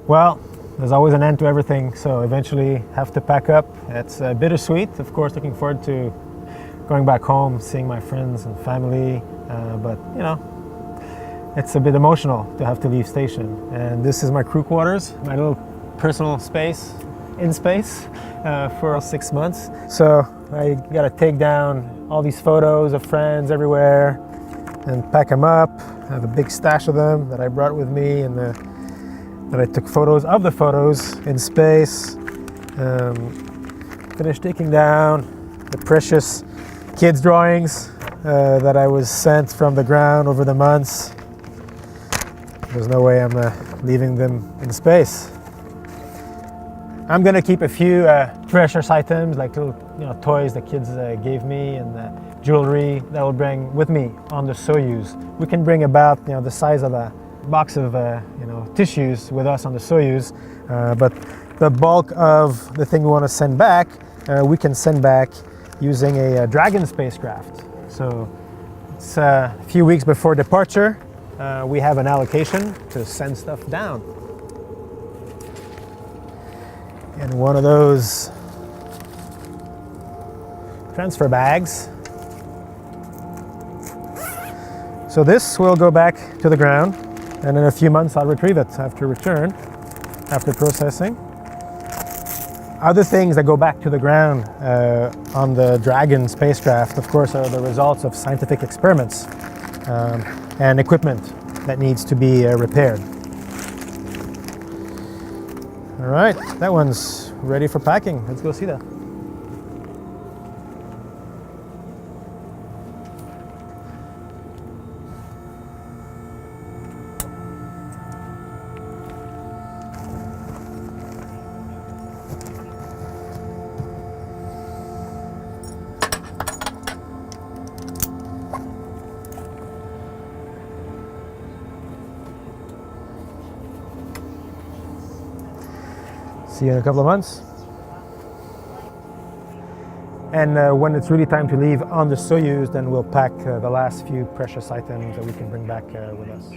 Well, there's always an end to everything, so eventually have to pack up. It's bittersweet, of course, looking forward to going back home, seeing my friends and family, but you know, it's a bit emotional to have to leave station. And this is my crew quarters, my little personal space in space for 6 months. So I gotta take down all these photos of friends everywhere and pack them up. I have a big stash of them that I brought with me, and that I took photos of the photos in space. Finished taking down the precious kids' drawings that I was sent from the ground over the months. There's no way I'm leaving them in space. I'm gonna keep a few precious items, like little toys the kids gave me, and jewelry that I'll bring with me on the Soyuz. We can bring about the size of a box of tissues with us on the Soyuz, but the bulk of the thing we want to send back, we can send back using a Dragon spacecraft. So it's a few weeks before departure. We have an allocation to send stuff down. And one of those transfer bags. So this will go back to the ground, and in a few months I'll retrieve it after return, after processing. Other things that go back to the ground on the Dragon spacecraft, of course, are the results of scientific experiments and equipment that needs to be repaired. All right, that one's ready for packing. Let's go see that. See you in a couple of months. And when it's really time to leave on the Soyuz, then we'll pack the last few precious items that we can bring back with us.